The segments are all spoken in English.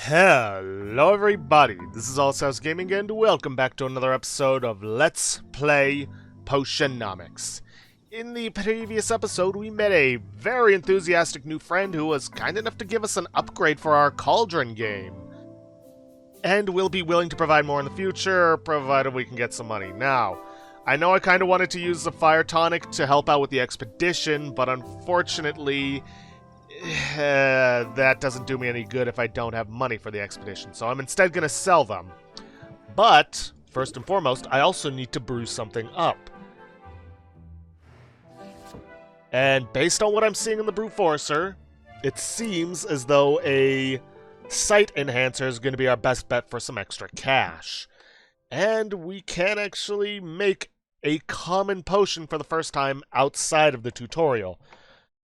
Hello everybody, this is Allshouse Gaming and welcome back to another episode of Let's Play Potionomics. In the previous episode, we met a very enthusiastic new friend who was kind enough to give us an upgrade for our Cauldron game. And will be willing to provide more in the future, provided we can get some money. Now, I know I kind of wanted to use the fire tonic to help out with the expedition, but unfortunately, that doesn't do me any good if I don't have money for the expedition, so I'm instead going to sell them. But, first and foremost, I also need to brew something up. And based on what I'm seeing in the Brew Forcer, it seems as though a Sight Enhancer is going to be our best bet for some extra cash. And we can actually make a common potion for the first time outside of the tutorial.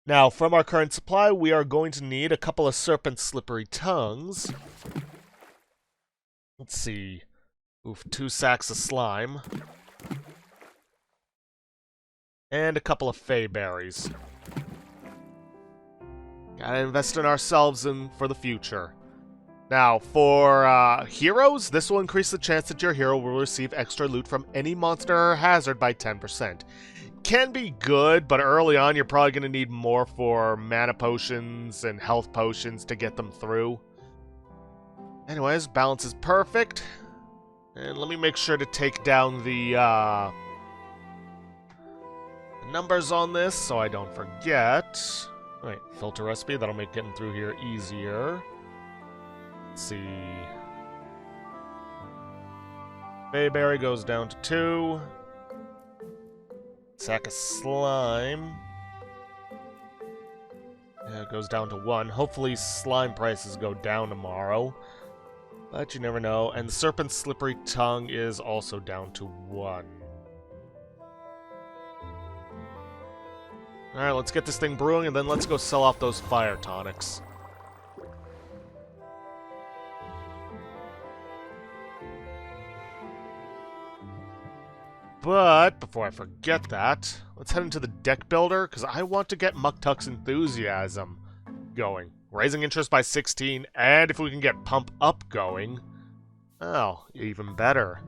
Now, from our current supply, we are going to need a couple of Serpent Slippery Tongues. Let's see. Oof, 2 sacks of slime. And a couple of Fey Berries. Gotta invest in ourselves and for the future. Now, for heroes, this will increase the chance that your hero will receive extra loot from any monster or hazard by 10%. Can be good, but early on you're probably going to need more for mana potions and health potions to get them through. Anyways, balance is perfect. And let me make sure to take down the numbers on this so I don't forget. Alright, filter recipe, that'll make getting through here easier. Let's see. Bayberry goes down to 2. Sack of slime. Yeah, it goes down to 1. Hopefully slime prices go down tomorrow. But you never know. And the Serpent Slippery Tongue is also down to 1. Alright, let's get this thing brewing and then let's go sell off those fire tonics. But, before I forget that, let's head into the deck builder, because I want to get Muktuk's Enthusiasm going. Raising interest by 16, and if we can get Pump Up going, oh, even better.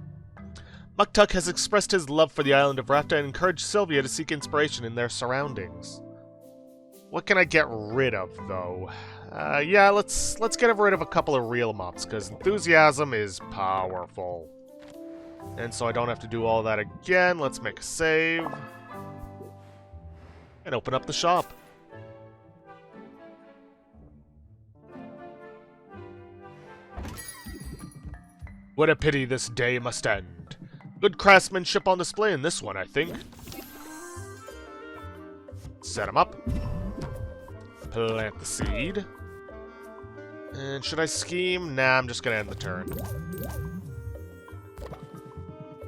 Muktuk has expressed his love for the island of Rafta and encouraged Sylvia to seek inspiration in their surroundings. What can I get rid of, though? Yeah, let's get rid of a couple of real mops, because Enthusiasm is powerful. And so I don't have to do all that again. Let's make a save. And open up the shop. What a pity this day must end. Good craftsmanship on display in this one, I think. Set him up. Plant the seed. And should I scheme? Nah, I'm just gonna end the turn.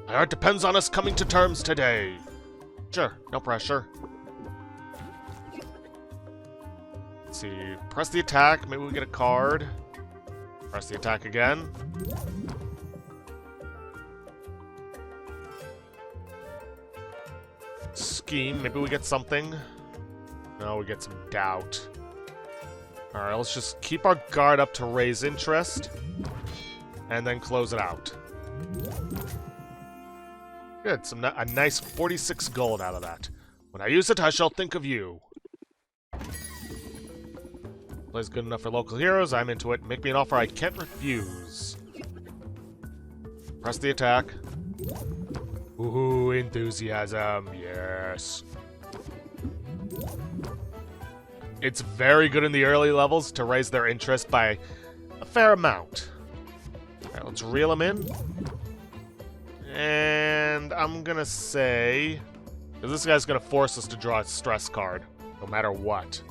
My heart depends on us coming to terms today. Sure, no pressure. Let's see. Press the attack. Maybe we get a card. Press the attack again. Scheme. Maybe we get something. No, we get some doubt. Alright, let's just keep our guard up to raise interest. And then close it out. Good, a nice 46 gold out of that. When I use it, I shall think of you. Plays good enough for local heroes. I'm into it. Make me an offer I can't refuse. Press the attack. Ooh, enthusiasm. Yes. It's very good in the early levels to raise their interest by a fair amount. Alright, let's reel them in. And I'm gonna say, because this guy's gonna force us to draw a stress card, no matter what.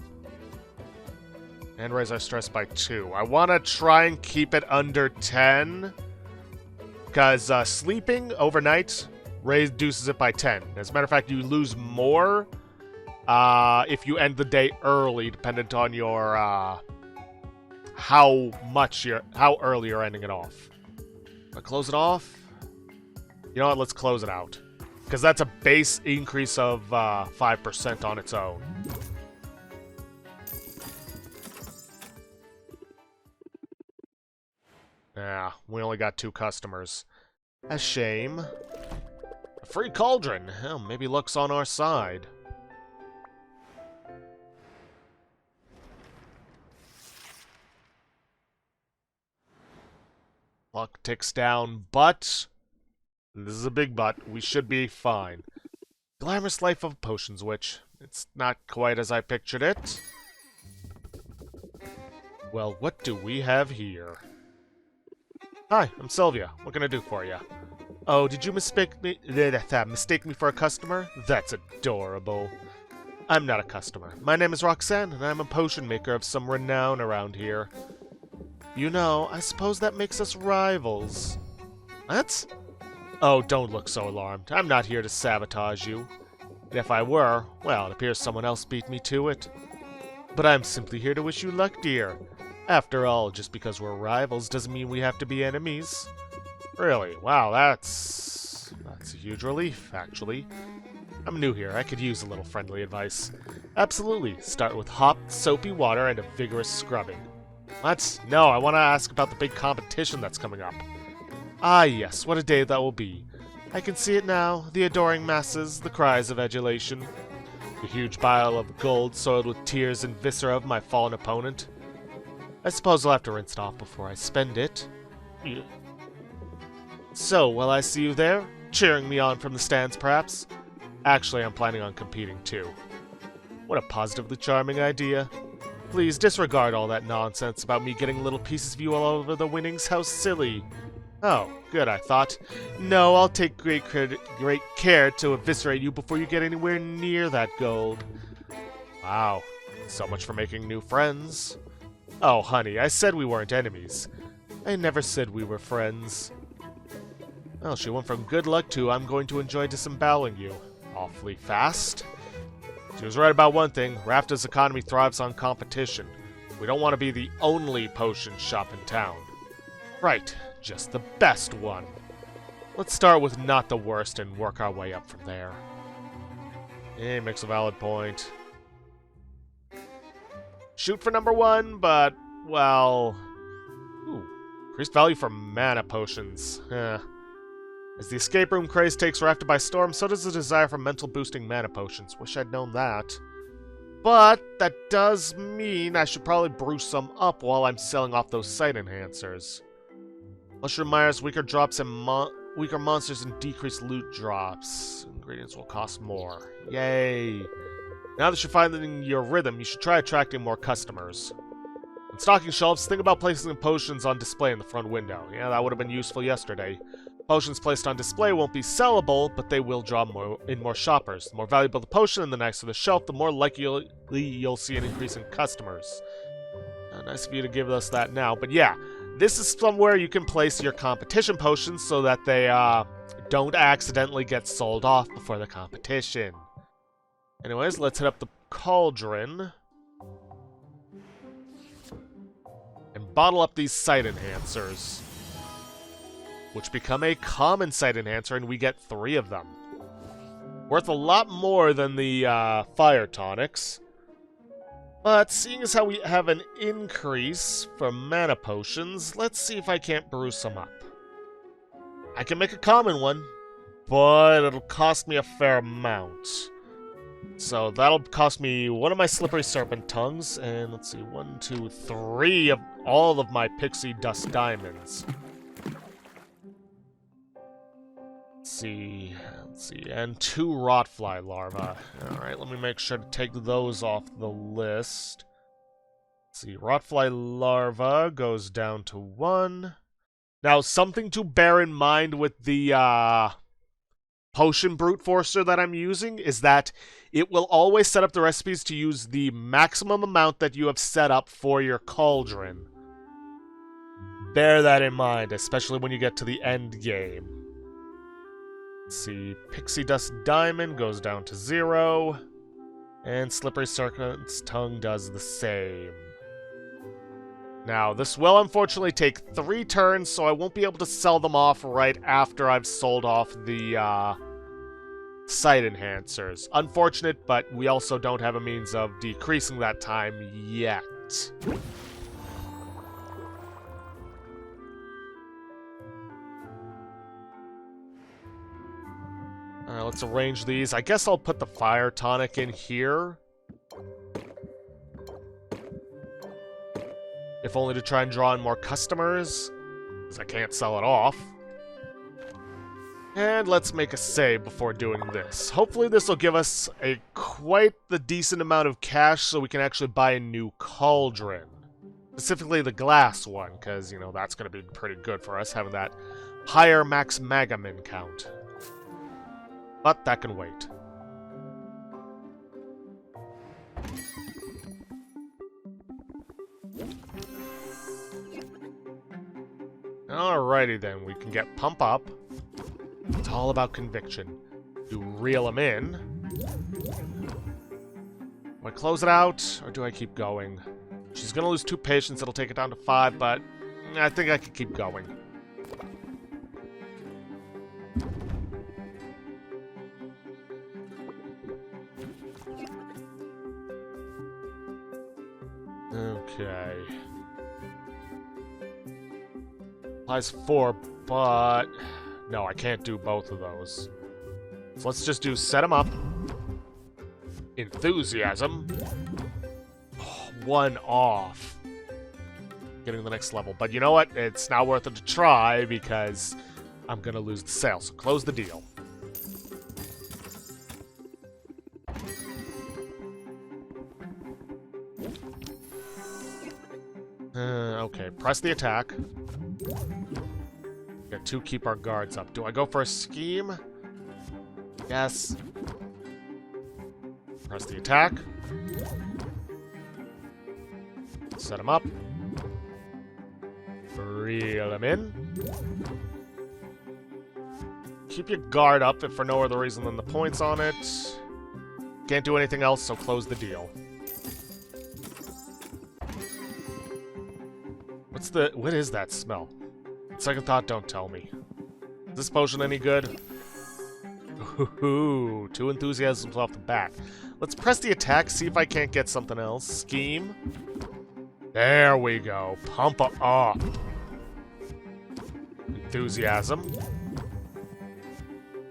And raise our stress by 2. I want to try and keep it under 10, because sleeping overnight reduces it by 10. As a matter of fact, you lose more if you end the day early, dependent on your how early you're ending it off. I close it off. You know what, let's close it out. Because that's a base increase of 5% on its own. Nah, we only got 2 customers. A shame. A free cauldron. Hell, maybe luck's on our side. Luck ticks down, but... This is a big but. We should be fine. Glamorous life of a potions witch. It's not quite as I pictured it. Well, what do we have here? Hi, I'm Sylvia. What can I do for you? Oh, did you mistake me for a customer? That's adorable. I'm not a customer. My name is Roxanne, and I'm a potion maker of some renown around here. You know, I suppose that makes us rivals. What? Oh, don't look so alarmed. I'm not here to sabotage you. And if I were, well, it appears someone else beat me to it. But I'm simply here to wish you luck, dear. After all, just because we're rivals doesn't mean we have to be enemies. Really? Wow, that's a huge relief, actually. I'm new here. I could use a little friendly advice. Absolutely. Start with hot, soapy water and a vigorous scrubbing. What? No, I want to ask about the big competition that's coming up. Ah, yes, what a day that will be. I can see it now. The adoring masses, the cries of adulation. The huge pile of gold soiled with tears and viscera of my fallen opponent. I suppose I'll have to rinse it off before I spend it. Yeah. So, will I see you there? Cheering me on from the stands, perhaps? Actually, I'm planning on competing, too. What a positively charming idea. Please disregard all that nonsense about me getting little pieces of you all over the winnings. How silly. Oh, good, I thought. No, I'll take great care to eviscerate you before you get anywhere near that gold. Wow, so much for making new friends. Oh, honey, I said we weren't enemies. I never said we were friends. Well, she went from good luck to I'm going to enjoy disemboweling you. Awfully fast. She was right about one thing. Rafta's economy thrives on competition. We don't want to be the only potion shop in town. Right, just the best one. Let's start with not the worst and work our way up from there. Makes a valid point. Shoot for number 1, but, well... Ooh, increased value for mana potions. As the escape room craze takes Rafta by storm, so does the desire for mental-boosting mana potions. Wish I'd known that. But that does mean I should probably brew some up while I'm selling off those sight enhancers. Mushroom Myers, weaker drops and weaker monsters and decreased loot drops. Ingredients will cost more. Yay! Now that you're finding your rhythm, you should try attracting more customers. On stocking shelves, think about placing the potions on display in the front window. Yeah, that would have been useful yesterday. Potions placed on display won't be sellable, but they will draw more shoppers. The more valuable the potion and the nicer the shelf, the more likely you'll see an increase in customers. Nice of you to give us that now, but yeah, this is somewhere you can place your competition potions so that they don't accidentally get sold off before the competition. Anyways, let's hit up the cauldron and bottle up these sight enhancers, which become a common sight enhancer, and we get 3 of them. Worth a lot more than the fire tonics. But seeing as how we have an increase for mana potions, let's see if I can't brew some up. I can make a common one, but it'll cost me a fair amount. So that'll cost me 1 of my slippery serpent tongues, and let's see, 1, 2, 3 of all of my pixie dust diamonds. Let's see, and 2 rotfly larvae. Alright, let me make sure to take those off the list. Let's see, rotfly larva goes down to 1. Now, something to bear in mind with the potion brute forcer that I'm using is that it will always set up the recipes to use the maximum amount that you have set up for your cauldron. Bear that in mind, especially when you get to the end game. Let's see, Pixie Dust Diamond goes down to 0, and Slippery Serpent's Tongue does the same. Now, this will unfortunately take 3 turns, so I won't be able to sell them off right after I've sold off the sight enhancers. Unfortunate, but we also don't have a means of decreasing that time yet. Let's arrange these. I guess I'll put the fire tonic in here. If only to try and draw in more customers, because I can't sell it off. And let's make a save before doing this. Hopefully this will give us quite the decent amount of cash so we can actually buy a new cauldron. Specifically the glass one, because, you know, that's going to be pretty good for us, having that higher max Magamin count. But that can wait. Alrighty then, we can get pump up. It's all about conviction. You reel them in. Do I close it out, or do I keep going? She's gonna lose 2 patience, it'll take it down to 5, but I think I could keep going. Okay. Applies 4, but... no, I can't do both of those. So let's just do set them up. Enthusiasm. Oh, 1 off. Getting the next level. But you know what? It's not worth it to try because I'm going to lose the sale. So close the deal. Okay, press the attack. Got to keep our guards up. Do I go for a scheme? Yes. Press the attack. Set him up. Reel him in. Keep your guard up if for no other reason than the points on it. Can't do anything else, so close the deal. What is that smell? Second thought, don't tell me. Is this potion any good? Ooh, 2 enthusiasms off the bat. Let's press the attack, see if I can't get something else. Scheme. There we go. Pump up. Enthusiasm.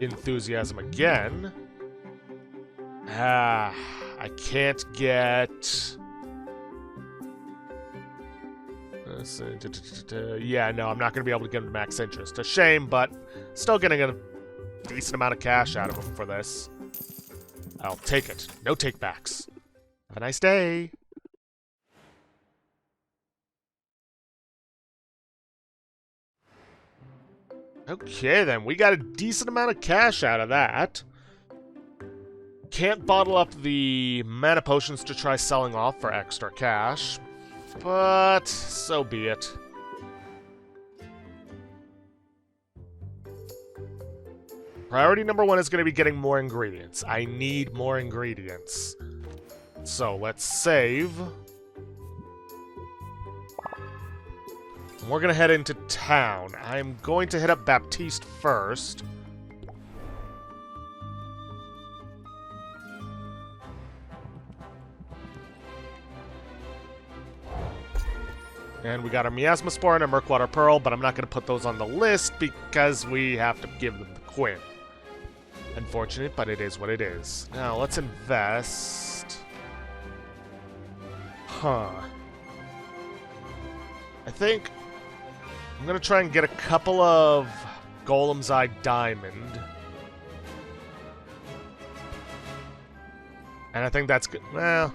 Enthusiasm again. I can't get... yeah, no, I'm not going to be able to get him to max interest. A shame, but still getting a decent amount of cash out of him for this. I'll take it. No takebacks. Have a nice day. Okay, then. We got a decent amount of cash out of that. Can't bottle up the mana potions to try selling off for extra cash. But, so be it. Priority number 1 is going to be getting more ingredients. I need more ingredients. So, let's save. And we're going to head into town. I'm going to hit up Baptiste first. And we got our Miasma Spore and a Murkwater Pearl, but I'm not going to put those on the list because we have to give them the Quinn. Unfortunate, but it is what it is. Now, let's invest. Huh. I think I'm going to try and get a couple of Golem's Eye Diamond. And I think that's good. Well...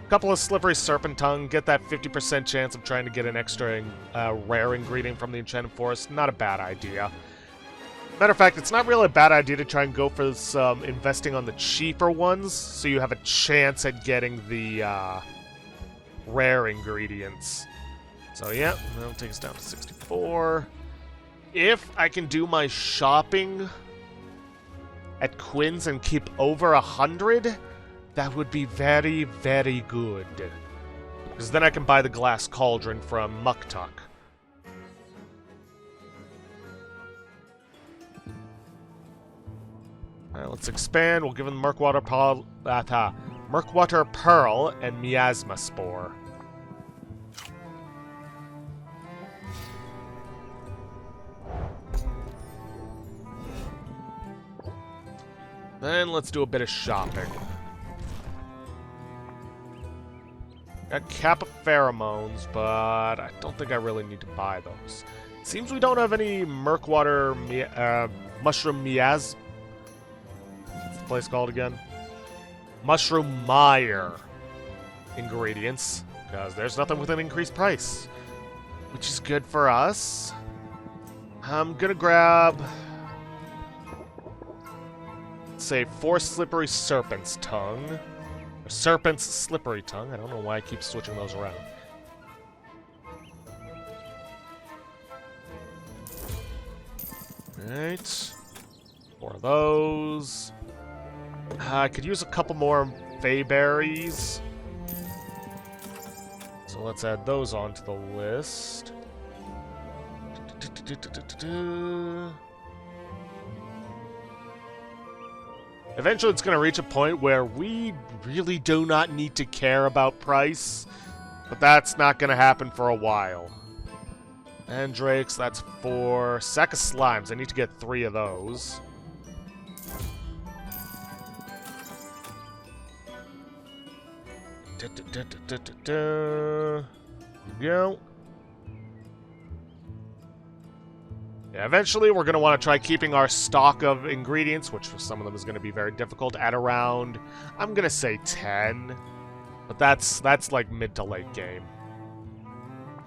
couple of Slippery Serpent Tongue, get that 50% chance of trying to get an extra rare ingredient from the Enchanted Forest. Not a bad idea. Matter of fact, it's not really a bad idea to try and go for some investing on the cheaper ones, so you have a chance at getting the rare ingredients. So yeah, that'll take us down to 64. If I can do my shopping at Quinn's and keep over 100... that would be very, very good. Because then I can buy the glass cauldron from Muktuk. Let's expand. We'll give him Murkwater Pearl and Miasma Spore. Then let's do a bit of shopping. Got cap of pheromones, but I don't think I really need to buy those. Seems we don't have any Murkwater mushroom miaz. What's the place called again? Mushroom mire ingredients, because there's nothing with an increased price, which is good for us. I'm gonna grab, say, 4 slippery serpent's tongue. Or serpent's slippery tongue. I don't know why I keep switching those around. Alright. 4 of those. I could use a couple more fey berries. So let's add those onto the list. Eventually it's going to reach a point where we really do not need to care about price, but that's not going to happen for a while. Mandrakes, that's 4. Sack of slimes, I need to get 3 of those. There we go. Yeah, eventually we're going to want to try keeping our stock of ingredients, which for some of them is going to be very difficult, at around, I'm going to say 10. But that's like mid to late game.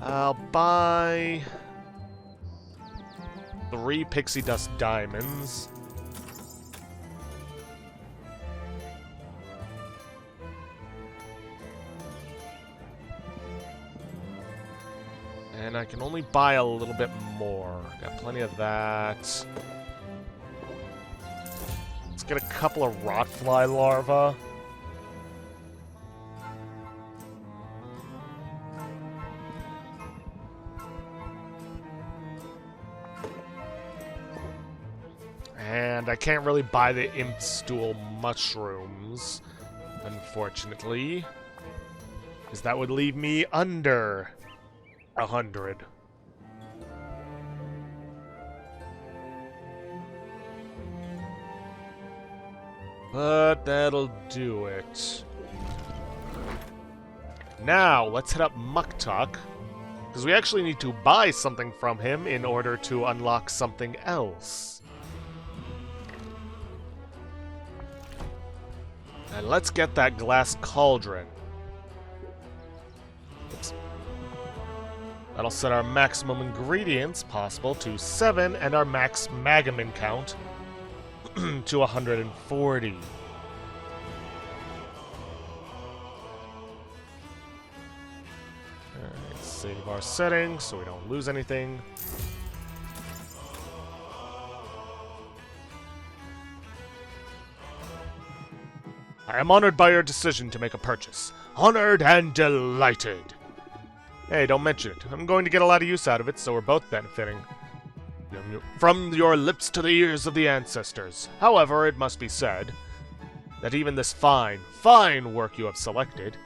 I'll buy 3 pixie dust diamonds. And I can only buy a little bit more. Got plenty of that. Let's get a couple of rotfly larvae. And I can't really buy the imp stool mushrooms, unfortunately, because that would leave me under 100. But that'll do it. Now, let's hit up Muktuk, because we actually need to buy something from him in order to unlock something else. And let's get that glass cauldron. That'll set our maximum ingredients possible to 7 and our max magamin count to 140. Alright, save our settings so we don't lose anything. I am honored by your decision to make a purchase. Honored and delighted. Hey, don't mention it. I'm going to get a lot of use out of it, so we're both benefiting. From your lips to the ears of the ancestors. However, it must be said that even this fine, fine work you have selected,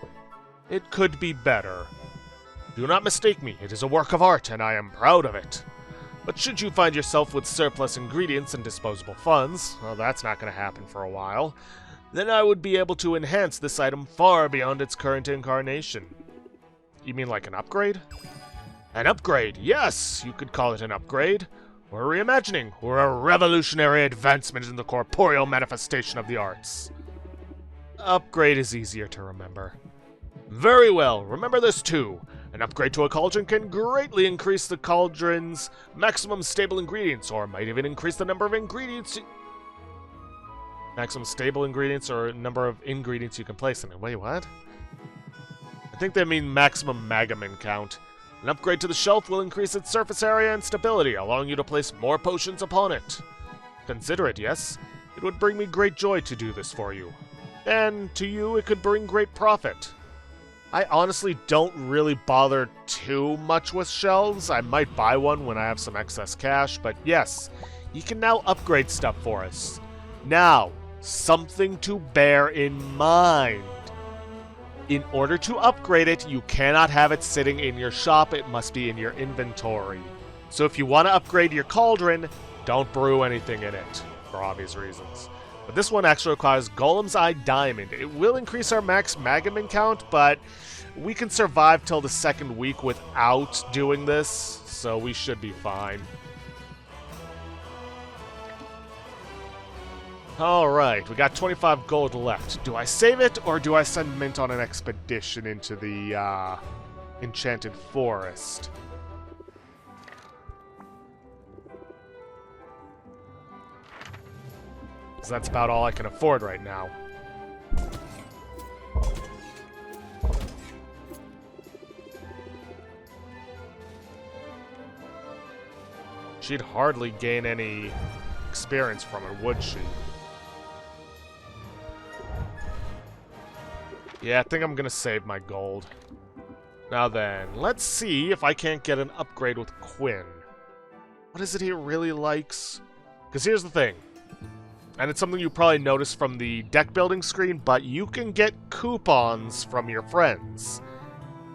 it could be better. Do not mistake me, it is a work of art, and I am proud of it. But should you find yourself with surplus ingredients and disposable funds, well, that's not going to happen for a while, then I would be able to enhance this item far beyond its current incarnation. You mean like an upgrade? An upgrade, yes! You could call it an upgrade. Or reimagining, or a revolutionary advancement in the corporeal manifestation of the arts. Upgrade is easier to remember. Very well, remember this too. An upgrade to a cauldron can greatly increase the cauldron's maximum stable ingredients, or might even increase the number of ingredients maximum stable ingredients, or number of ingredients you can place in it. Wait, what? I think they mean maximum magamin count. An upgrade to the shelf will increase its surface area and stability, allowing you to place more potions upon it. Consider it, yes? It would bring me great joy to do this for you. And to you, it could bring great profit. I honestly don't really bother too much with shelves. I might buy one when I have some excess cash, but yes, you can now upgrade stuff for us. Now, something to bear in mind. In order to upgrade it, you cannot have it sitting in your shop, it must be in your inventory. So if you want to upgrade your cauldron, don't brew anything in it, for obvious reasons. But this one actually requires Golem's Eye Diamond. It will increase our max Magamin count, but we can survive till the second week without doing this, so we should be fine. Alright, we got 25 gold left. Do I save it, or do I send Mint on an expedition into the, Enchanted Forest? Because that's about all I can afford right now. She'd hardly gain any experience from it, would she? Yeah, I think I'm gonna save my gold. Now then, let's see if I can't get an upgrade with Quinn. What is it he really likes? Because here's the thing. And it's something you probably noticed from the deck building screen, but you can get coupons from your friends.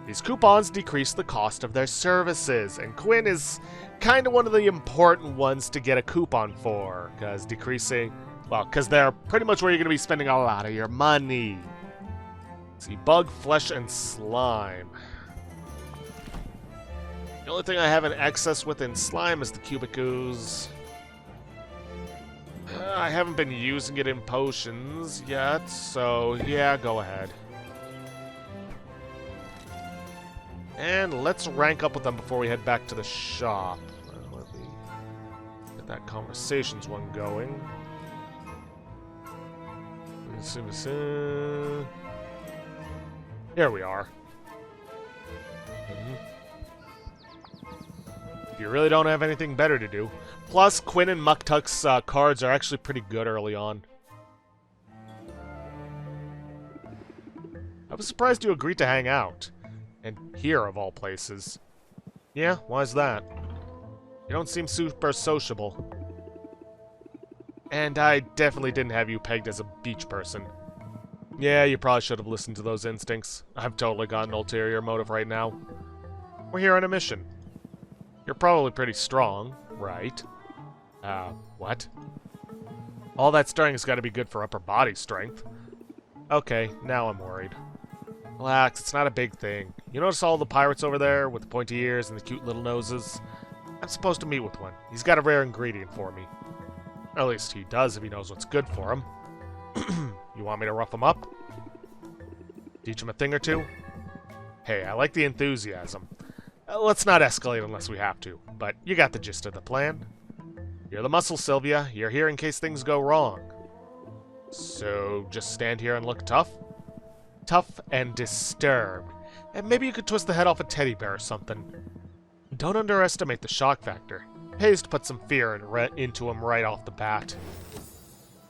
These coupons decrease the cost of their services, and Quinn is kind of one of the important ones to get a coupon for, because because they're pretty much where you're going to be spending a lot of your money. Let's see, bug, flesh, and slime. The only thing I have in excess within slime is the cubic ooze. I haven't been using it in potions yet, so yeah, go ahead. And let's rank up with them before we head back to the shop. Let me get that conversations one going. Here we are. If you really don't have anything better to do. Plus, Quinn and Muktuk's cards are actually pretty good early on. I was surprised you agreed to hang out. And here, of all places. Yeah, why's that? You don't seem super sociable. And I definitely didn't have you pegged as a beach person. Yeah, you probably should have listened to those instincts. I've totally got an ulterior motive right now. We're here on a mission. You're probably pretty strong, right? What? All that stirring has got to be good for upper body strength. Okay, now I'm worried. Relax, it's not a big thing. You notice all the pirates over there with the pointy ears and the cute little noses? I'm supposed to meet with one. He's got a rare ingredient for me. Or at least he does if he knows what's good for him. You want me to rough him up? Teach him a thing or two? Hey, I like the enthusiasm. Let's not escalate unless we have to, but you got the gist of the plan. You're the muscle, Sylvia. You're here in case things go wrong. So, just stand here and look tough? Tough and disturbed. And maybe you could twist the head off a teddy bear or something. Don't underestimate the shock factor. Pays to put some fear into him right off the bat.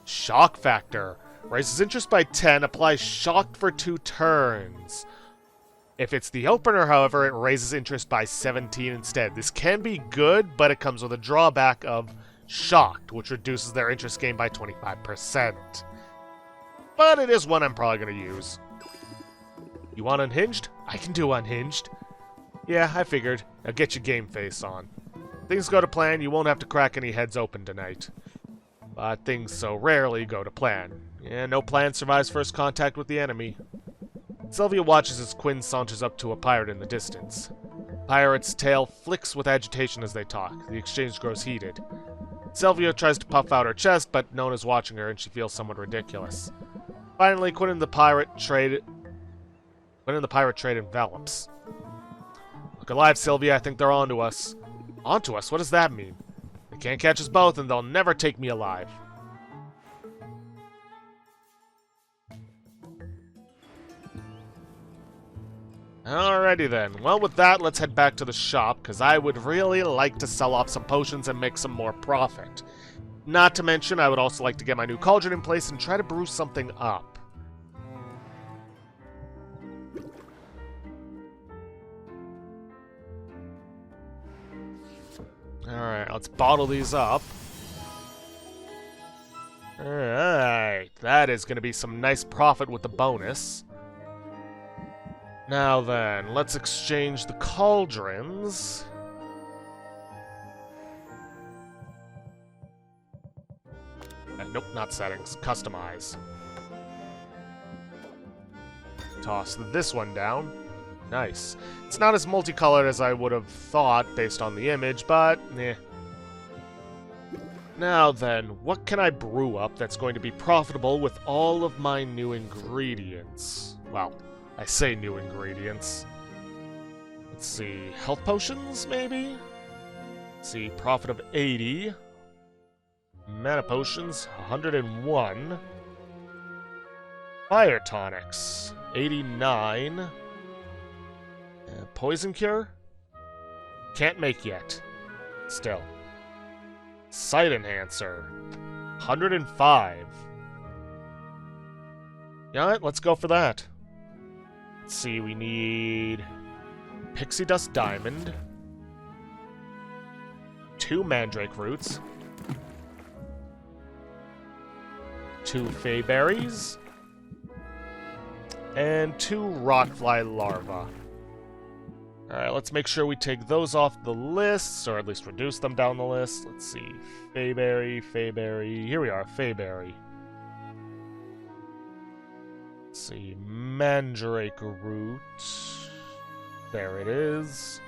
Shock factor. Raises interest by 10, applies shocked for 2 turns. If it's the opener, however, it raises interest by 17 instead. This can be good, but it comes with a drawback of shocked, which reduces their interest gain by 25%. But it is one I'm probably going to use. You want unhinged? I can do unhinged. Yeah, I figured. I'll get your game face on. Things go to plan, you won't have to crack any heads open tonight. But things so rarely go to plan. Yeah, no plan survives first contact with the enemy. Sylvia watches as Quinn saunters up to a pirate in the distance. Pirate's tail flicks with agitation as they talk. The exchange grows heated. Sylvia tries to puff out her chest, but no one is watching her and she feels somewhat ridiculous. Finally, Quinn and the pirate trade envelops. Look alive, Sylvia. I think they're onto us. Onto us? What does that mean? They can't catch us both and they'll never take me alive. Alrighty then. Well, with that, let's head back to the shop, because I would really like to sell off some potions and make some more profit. Not to mention, I would also like to get my new cauldron in place and try to brew something up. Alright, let's bottle these up. Alright, that is going to be some nice profit with the bonus. Now then, let's exchange the cauldrons. Nope, not settings. Customize. Toss this one down. Nice. It's not as multicolored as I would have thought based on the image, but eh. Now then, what can I brew up that's going to be profitable with all of my new ingredients? Well, I say new ingredients. Let's see, health potions, maybe? Let's see, profit of 80. Mana potions, 101. Fire tonics, 89. Poison cure? Can't make yet. Still. Sight enhancer, 105. You know what? Let's go for that. Let's see, we need Pixie Dust Diamond, 2 Mandrake Roots, 2 Fey Berries, and 2 Rotfly Larvae. Alright, let's make sure we take those off the list, or at least reduce them down the list. Let's see. Feyberry, Feyberry. Here we are, Feyberry. Let's see. Mandrake Root. There it is.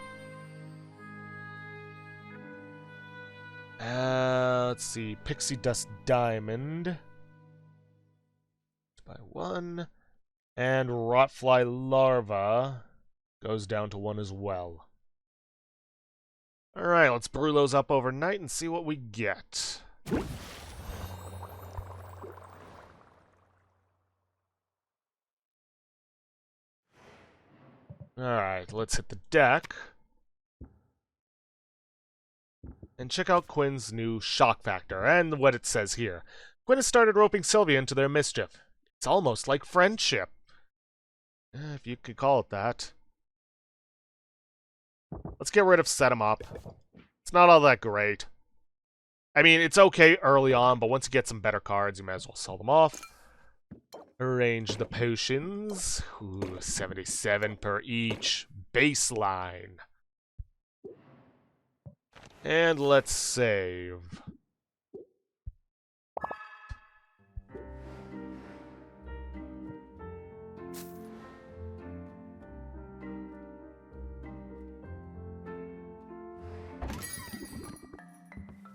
Let's see. Pixie Dust Diamond. By 1. And Rotfly Larva goes down to 1 as well. Alright, let's brew those up overnight and see what we get. Alright, let's hit the deck. And check out Quinn's new shock factor, and what it says here. Quinn has started roping Sylvia into their mischief. It's almost like friendship. If you could call it that. Let's get rid of Set 'em Up. It's not all that great. I mean, it's okay early on, but once you get some better cards, you might as well sell them off. Arrange the potions. Ooh, 77 per each. Baseline. And let's save.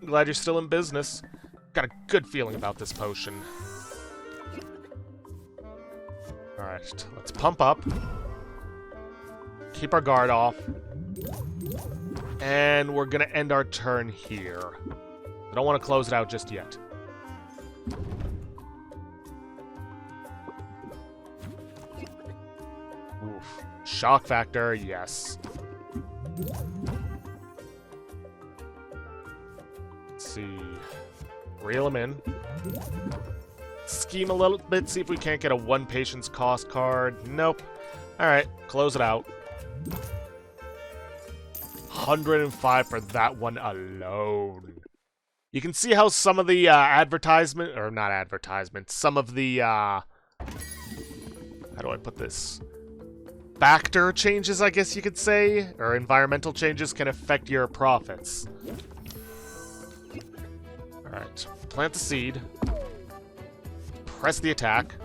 Glad you're still in business. Got a good feeling about this potion. Alright, let's pump up. Keep our guard off. And we're gonna end our turn here. I don't want to close it out just yet. Oof. Shock factor, yes. See. Reel him in. Scheme a little bit, see if we can't get a 1 patience cost card. Nope. Alright, close it out. 105 for that one alone. You can see how some of the advertisement, or not advertisement, some of the, how do I put this? Factor changes, I guess you could say, or environmental changes can affect your profits. Alright, plant the seed. Press the attack.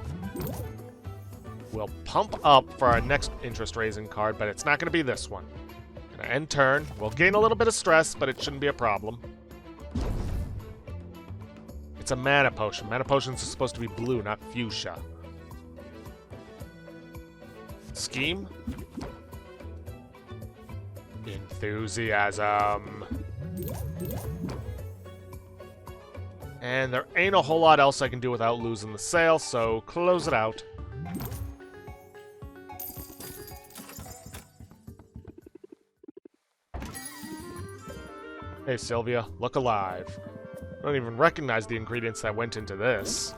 We'll pump up for our next interest-raising card, but it's not going to be this one. Gonna end turn. We'll gain a little bit of stress, but it shouldn't be a problem. It's a mana potion. Mana potions are supposed to be blue, not fuchsia. Scheme. Enthusiasm. And there ain't a whole lot else I can do without losing the sale, so close it out. Hey Sylvia, look alive. I don't even recognize the ingredients that went into this.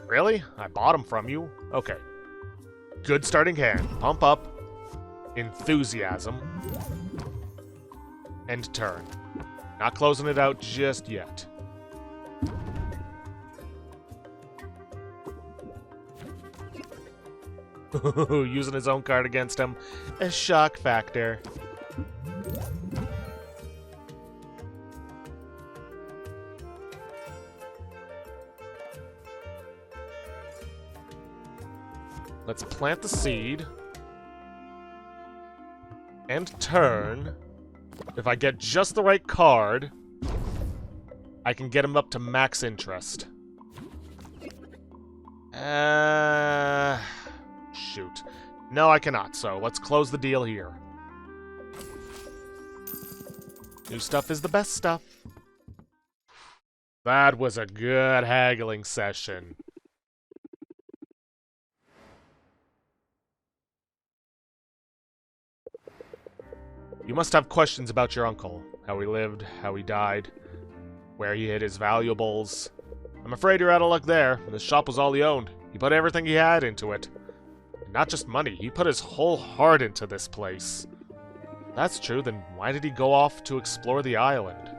Really? I bought them from you? Okay. Good starting hand. Pump up. Enthusiasm. End turn. Not closing it out just yet. Using his own card against him. A shock factor. Let's plant the seed. And turn. If I get just the right card, I can get him up to max interest. Shoot. No, I cannot, so let's close the deal here. New stuff is the best stuff. That was a good haggling session. You must have questions about your uncle. How he lived, how he died, where he hid his valuables. I'm afraid you're out of luck there. This shop was all he owned. He put everything he had into it. And not just money, he put his whole heart into this place. If that's true, then why did he go off to explore the island?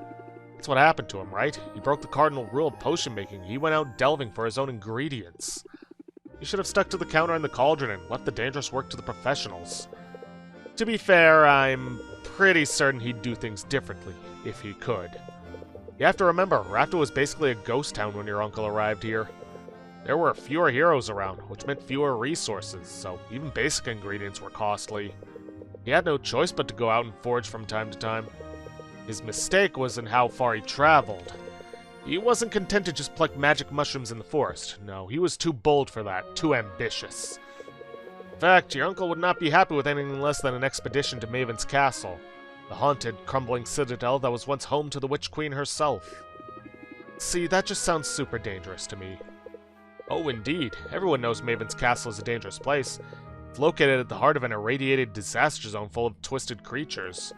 That's what happened to him, right? He broke the cardinal rule of potion making. He went out delving for his own ingredients. He should have stuck to the counter and the cauldron and left the dangerous work to the professionals. To be fair, I'm pretty certain he'd do things differently, if he could. You have to remember, Rafta was basically a ghost town when your uncle arrived here. There were fewer heroes around, which meant fewer resources, so even basic ingredients were costly. He had no choice but to go out and forage from time to time. His mistake was in how far he traveled. He wasn't content to just pluck magic mushrooms in the forest. No, he was too bold for that, too ambitious. In fact, your uncle would not be happy with anything less than an expedition to Maven's castle, the haunted, crumbling citadel that was once home to the Witch Queen herself. See, that just sounds super dangerous to me. Oh, indeed. Everyone knows Maven's castle is a dangerous place. It's located at the heart of an irradiated disaster zone full of twisted creatures.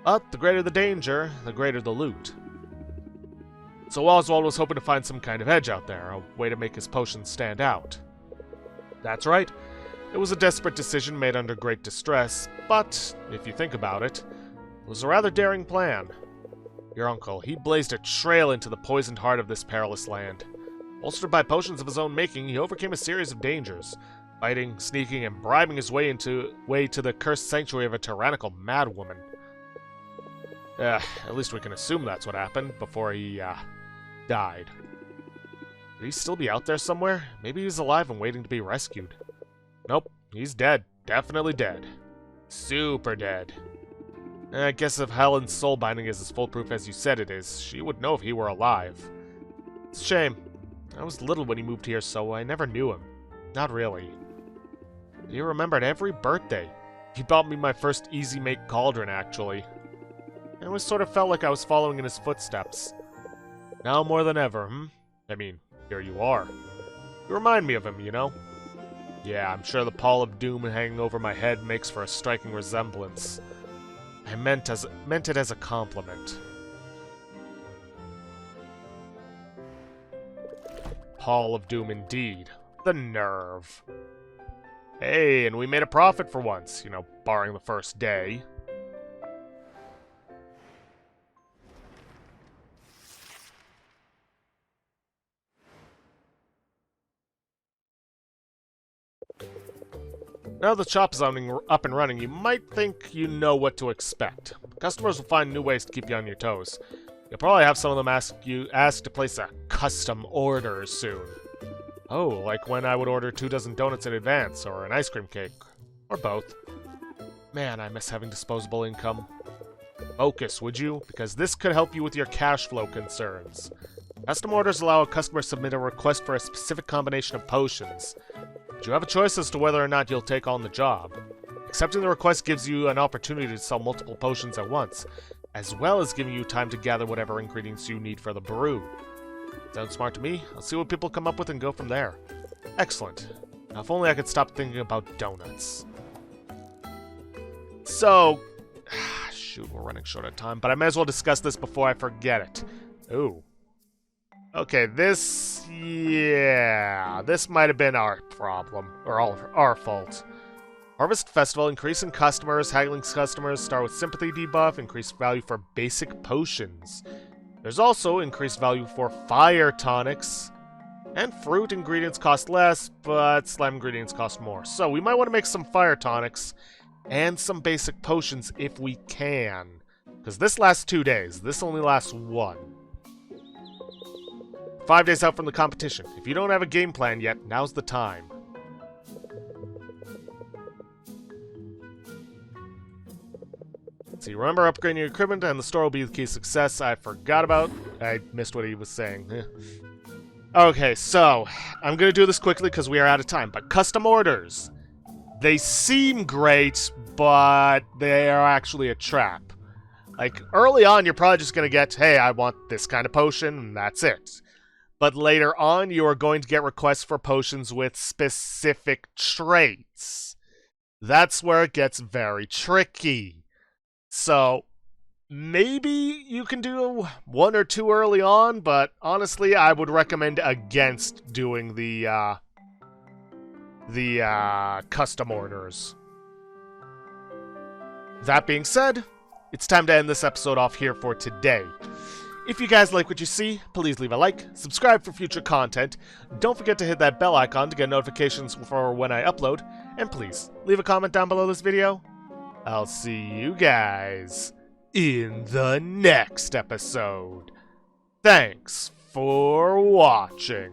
But the greater the danger, the greater the loot. So Oswald was hoping to find some kind of edge out there, a way to make his potions stand out. That's right. It was a desperate decision made under great distress, but, if you think about it, it was a rather daring plan. Your uncle, he blazed a trail into the poisoned heart of this perilous land. Bolstered by potions of his own making, he overcame a series of dangers, fighting, sneaking, and bribing his way to the cursed sanctuary of a tyrannical madwoman. At least we can assume that's what happened before he, died. Could he still be out there somewhere? Maybe he's alive and waiting to be rescued. Nope, he's dead. Definitely dead. Super dead. I guess if Helen's soul binding is as foolproof as you said it is, she would know if he were alive. It's a shame. I was little when he moved here, so I never knew him. Not really. He remembered every birthday. He bought me my first Easy Make cauldron, actually. It always sort of felt like I was following in his footsteps. Now more than ever, I mean, here you are. You remind me of him, you know? Yeah, I'm sure the pall of doom hanging over my head makes for a striking resemblance. I meant it as a compliment. Pall of doom indeed. The nerve. Hey, and we made a profit for once, you know, barring the first day. Now the shop is up and running, you might think you know what to expect. Customers will find new ways to keep you on your toes. You'll probably have some of them ask to place a custom order soon. Oh, like when I would order 2 dozen donuts in advance, or an ice cream cake. Or both. Man, I miss having disposable income. Focus, would you? Because this could help you with your cash flow concerns. Custom orders allow a customer to submit a request for a specific combination of potions. But you have a choice as to whether or not you'll take on the job. Accepting the request gives you an opportunity to sell multiple potions at once, as well as giving you time to gather whatever ingredients you need for the brew. Sounds smart to me. I'll see what people come up with and go from there. Excellent. Now, if only I could stop thinking about donuts. So, shoot, we're running short on time, but I may as well discuss this before I forget it. Ooh. Okay, this might have been our problem, or our fault. Harvest Festival, increasing customers, haggling customers, start with sympathy debuff, increased value for basic potions. There's also increased value for fire tonics, and fruit ingredients cost less, but slime ingredients cost more. So we might want to make some fire tonics and some basic potions if we can. Because this lasts 2 days, this only lasts 1. 5 days out from the competition. If you don't have a game plan yet, now's the time. Let's see, remember upgrading your equipment and the store will be the key to success. I forgot about... I missed what he was saying. Okay, so, I'm gonna do this quickly because we are out of time, but custom orders. They seem great, but they are actually a trap. Like, early on, you're probably just gonna get, hey, I want this kind of potion, and that's it. But later on, you are going to get requests for potions with specific traits. That's where it gets very tricky. So, maybe you can do 1 or 2 early on, but honestly, I would recommend against doing the custom orders. That being said, it's time to end this episode off here for today. If you guys like what you see, please leave a like, subscribe for future content, don't forget to hit that bell icon to get notifications for when I upload, and please, leave a comment down below this video. I'll see you guys in the next episode. Thanks for watching.